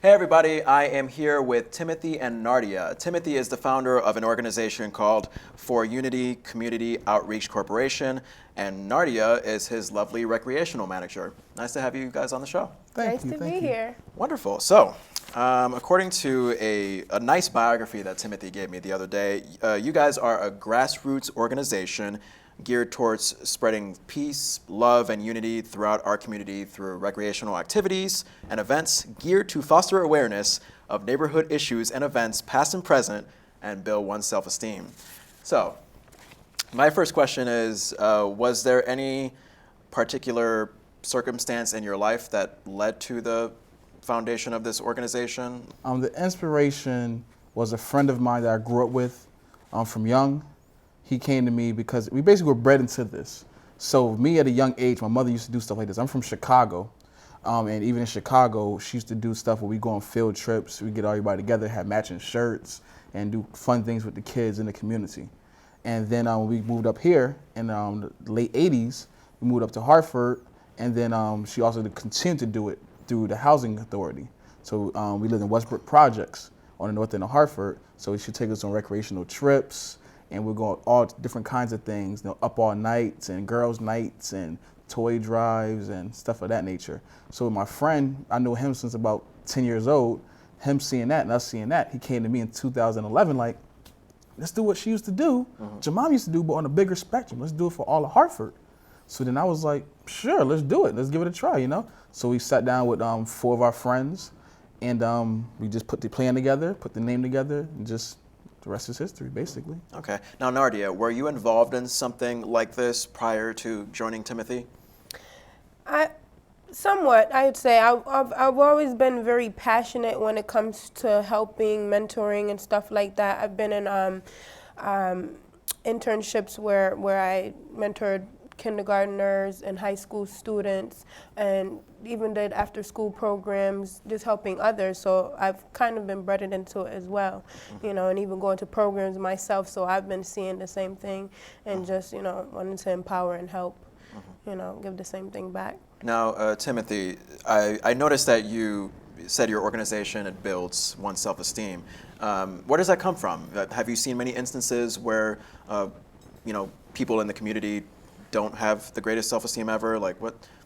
Hey everybody, I am here with Timothy and Nardia. Timothy is the founder of an organization called For Unity Community Outreach Corporation, and Nardia is his lovely recreational manager. Nice to have you guys on the show. Nice to be here. Wonderful. So, according to a nice biography that Timothy gave me the other day, you guys are a grassroots organization geared towards spreading peace, love, and unity throughout our community through recreational activities and events geared to foster awareness of neighborhood issues and events past and present and build one's self-esteem. So, my first question is, was there any particular circumstance in your life that led to the foundation of this organization? The inspiration was a friend of mine that I grew up with from young. He came to me because we basically were bred into this. So me at a young age, my mother used to do stuff like this. I'm from Chicago, and even in Chicago, she used to do stuff where we go on field trips, we get everybody together, have matching shirts, and do fun things with the kids in the community. And then we moved up here in the late 80s, we moved up to Hartford, and then she also continued to do it through the housing authority. So we lived in Westbrook Projects on the north end of Hartford, so she took us on recreational trips, and we're going all different kinds of things, up all nights and girls' nights and toy drives and stuff of that nature. So my friend, I knew him since about 10 years old, him seeing that and us seeing that, he came to me in 2011 like, let's do what she used to do, your mom used to do, but on a bigger spectrum. Let's do it for all of Hartford. So then I was like, sure, let's do it. Let's give it a try, So we sat down with 4 of our friends, and we just put the plan together, put the name together, and just the rest is history, basically. Okay. Now, Nardia, were you involved in something like this prior to joining Timothy? Somewhat, I'd say. I've always been very passionate when it comes to helping, mentoring, and stuff like that. I've been in internships where I mentored kindergartners and high school students, and even did after school programs, just helping others. So I've kind of been bred into it as well, and even going to programs myself. So I've been seeing the same thing and just, wanting to empower and help, give the same thing back. Now, Timothy, I noticed that you said your organization, it builds one's self-esteem. Where does that come from? Have you seen many instances where, people in the community don't have the greatest self-esteem ever?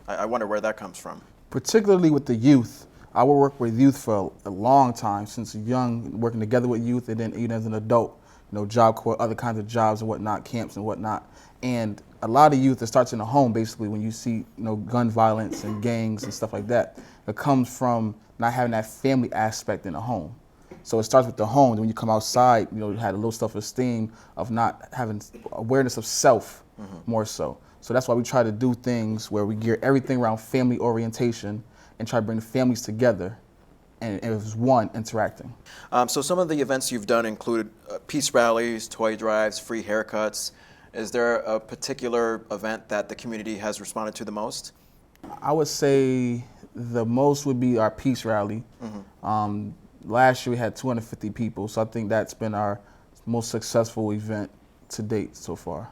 I wonder where that comes from. Particularly with the youth. I will work with youth for a long time, since young, working together with youth, and then even as an adult, Job Corps, other kinds of jobs and whatnot, camps and whatnot. And a lot of youth, it starts in the home, basically, when you see, gun violence and gangs and stuff like that. It comes from not having that family aspect in the home. So it starts with the home. Then when you come outside, you had a low self-esteem of not having awareness of self more so. So that's why we try to do things where we gear everything around family orientation and try to bring the families together and as one interacting. So some of the events you've done include peace rallies, toy drives, free haircuts. Is there a particular event that the community has responded to the most? I would say the most would be our peace rally. Last year we had 250 people, so I think that's been our most successful event to date so far.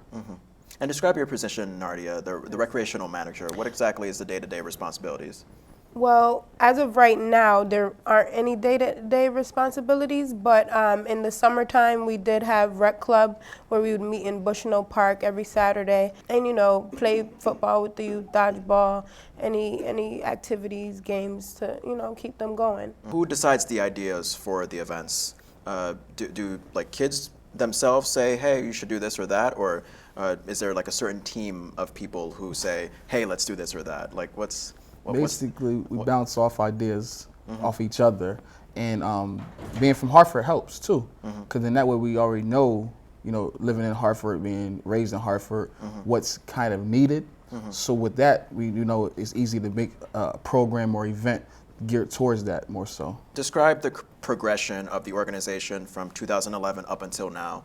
And describe your position, Nardia, the recreational manager. What exactly is the day-to-day responsibilities? Well, as of right now, there aren't any day-to-day responsibilities, but in the summertime, we did have rec club where we would meet in Bushnell Park every Saturday and, play football with the youth, dodgeball, any activities, games to, keep them going. Who decides the ideas for the events? Do kids themselves say, hey, you should do this or that? Or is there a certain team of people who say, hey, let's do this or that? Basically, we bounce off ideas off each other, and being from Hartford helps too, because in that way we already know, living in Hartford, being raised in Hartford, what's kind of needed. So with that, we it's easy to make a program or event geared towards that more so. Describe the progression of the organization from 2011 up until now.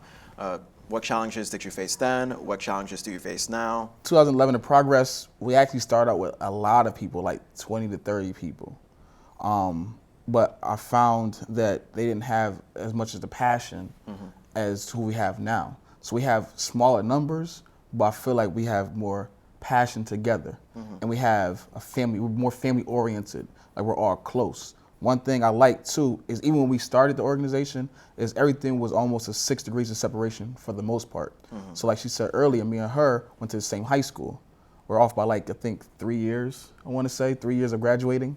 What challenges did you face then? What challenges do you face now? 2011, the progress, we actually started out with a lot of people, like 20 to 30 people. But I found that they didn't have as much of the passion as who we have now. So we have smaller numbers, but I feel like we have more passion together. And we have a family, we're more family oriented, like we're all close. one thing I like too is even when we started the organization, is everything was almost a 6 degrees of separation for the most part. So like she said earlier, me and her went to the same high school. We're off by like, I think 3 years, I want to say, 3 years of graduating.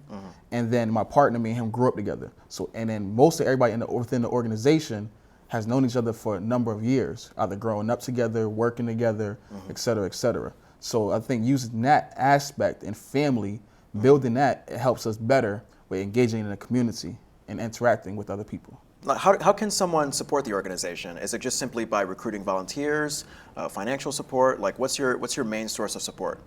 And then my partner, me and him grew up together. So, and then most of everybody within the organization has known each other for a number of years, either growing up together, working together, et cetera, et cetera. So I think using that aspect and family, building that, it helps us better with engaging in the community and interacting with other people. How can someone support the organization? Is it just simply by recruiting volunteers, financial support? Like, what's your main source of support?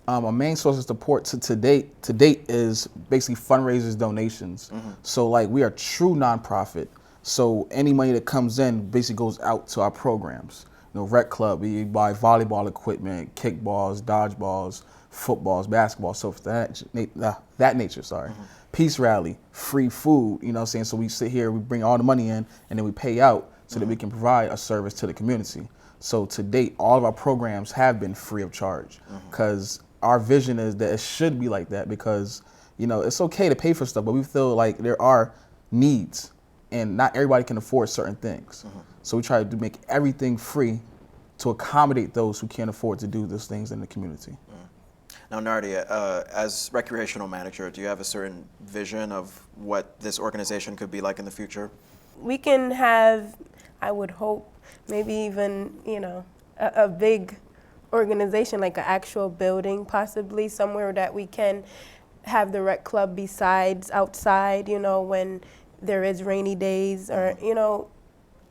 Our main source of support to date is basically fundraisers, donations. So like we are true nonprofit. So any money that comes in basically goes out to our programs. You know, rec club, we buy volleyball equipment, kickballs, dodgeballs, footballs, basketball, so that nature, sorry. Peace rally, free food, you know what I'm saying? So we sit here, we bring all the money in, and then we pay out so that we can provide a service to the community. So to date, all of our programs have been free of charge because our vision is that it should be like that because, you know, it's okay to pay for stuff, but we feel like there are needs and not everybody can afford certain things. So we try to make everything free to accommodate those who can't afford to do those things in the community. Now, Nardia, as recreational manager, do you have a certain vision of what this organization could be like in the future? We can have, I would hope, maybe even, you know, a big organization, like an actual building, possibly somewhere that we can have the rec club besides outside, you know, when there is rainy days or, you know,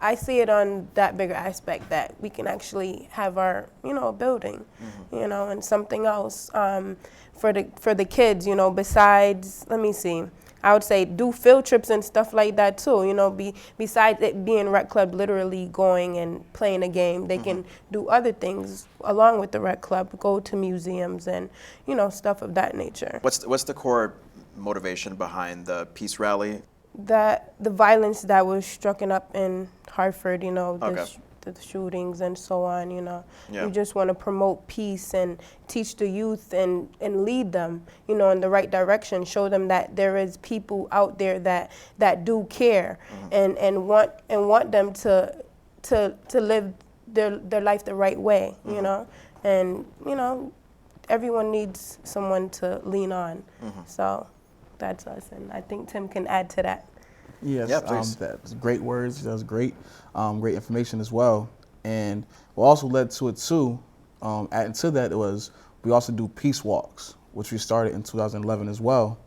I see it on that bigger aspect that we can actually have our, you know, a building, you know, and something else for the kids, you know, besides, let me see, I would say do field trips and stuff like that too, you know, besides it being rec club literally going and playing a game, they can do other things along with the rec club, go to museums and, you know, stuff of that nature. What's the core motivation behind the peace rally? That the violence that was struck up in Hartford, you know, Okay. the shootings and so on, you know. Yeah. We just want to promote peace and teach the youth and lead them, you know, in the right direction, show them that there is people out there that do care and want them to live their life the right way, you know. And, you know, everyone needs someone to lean on. So that's us, and I think Tim can add to that. Yes, Yeah, please. that was great words. That was great information as well. And what also led to it too, adding to that, we also do peace walks, which we started in 2011 as well.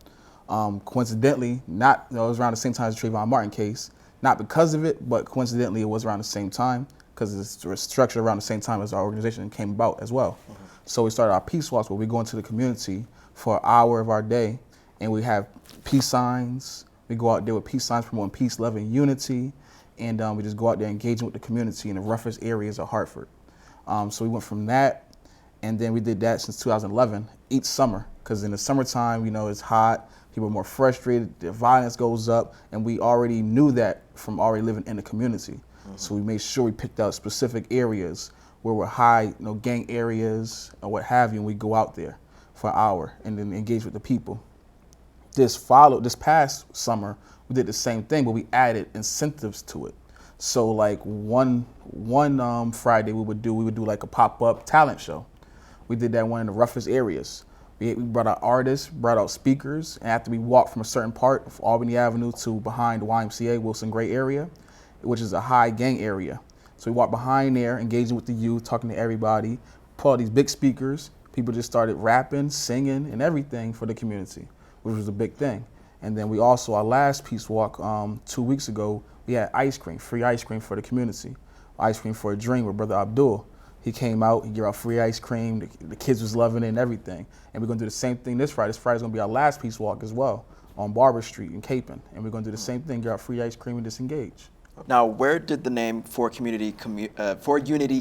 Coincidentally, it was around the same time as the Trayvon Martin case. Not because of it, but coincidentally, it was around the same time because it's structured around the same time as our organization came about as well. So we started our peace walks where we go into the community for an hour of our day, and we have peace signs. We go out there with peace signs promoting peace, love, and unity. And we just go out there engaging with the community in the roughest areas of Hartford. So we went from that, and then we did that since 2011, each summer. Because in the summertime, you know, it's hot, people are more frustrated, the violence goes up, and we already knew that from already living in the community. So we made sure we picked out specific areas where were high, you know, gang areas or what have you, and we go out there for an hour and then engage with the people. This past summer, we did the same thing, but we added incentives to it. So like one Friday we would do like a pop-up talent show. We did that one in the roughest areas. We brought out artists, brought out speakers, and after we walked from a certain part of Albany Avenue to behind the YMCA, Wilson Gray area, which is a high gang area. So we walked behind there, engaging with the youth, talking to everybody, put all these big speakers. People just started rapping, singing, and everything for the community, which was a big thing. And then we also, our last peace walk 2 weeks ago, we had ice cream, free ice cream for the community. Ice cream for a dream with Brother Abdul. He came out, he gave out free ice cream, the kids was loving it and everything. And we're gonna do the same thing this Friday. This Friday's gonna be our last peace walk as well on Barber Street in Capon. And we're gonna do the same thing, give out free ice cream and disengage. Now, where did the name For Unity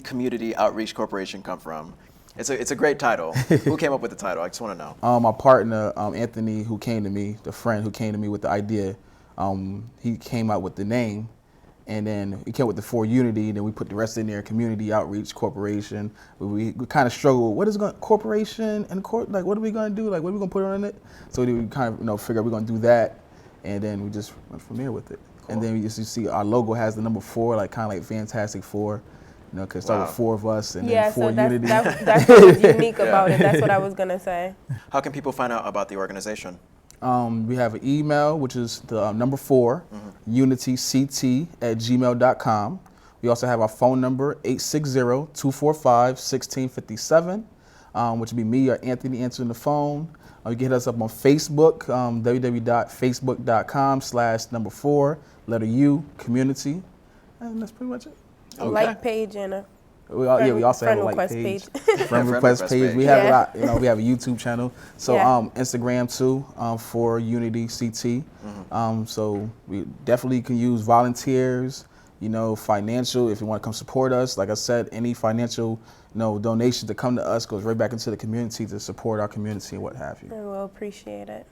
Community Outreach Corporation come from? It's a great title. Who came up with the title? I just want to know. My partner, Anthony, who came to me, the friend who came to me with the idea, he came out with the name, and then he came with the For Unity, and then we put the rest in there, Community Outreach Corporation. We kind of struggled, what is corporation and like what are we going to do? Like what are we going to put on it? So we kind of figure we're going to do that. and then we just went from there with it. Cool. And then you see our logo has the number 4, like kind of like Fantastic Four. You know, because it started with 4 of us and then 4 Unity. That's what was unique about it. That's what I was going to say. How can people find out about the organization? We have an email, which is the number 4, unityct@gmail.com. We also have our phone number, 860-245-1657, which would be me or Anthony answering the phone. You can hit us up on Facebook, www.facebook.com/4 community. And that's pretty much it. A like page and a we also have a like page. Friend request page. We have a lot. You know, we have a YouTube channel. So Instagram too, for Unity CT. So we definitely can use volunteers. You know, financial. If you want to come support us, like I said, any financial, donation to come to us goes right back into the community to support our community and what have you. And we'll appreciate it.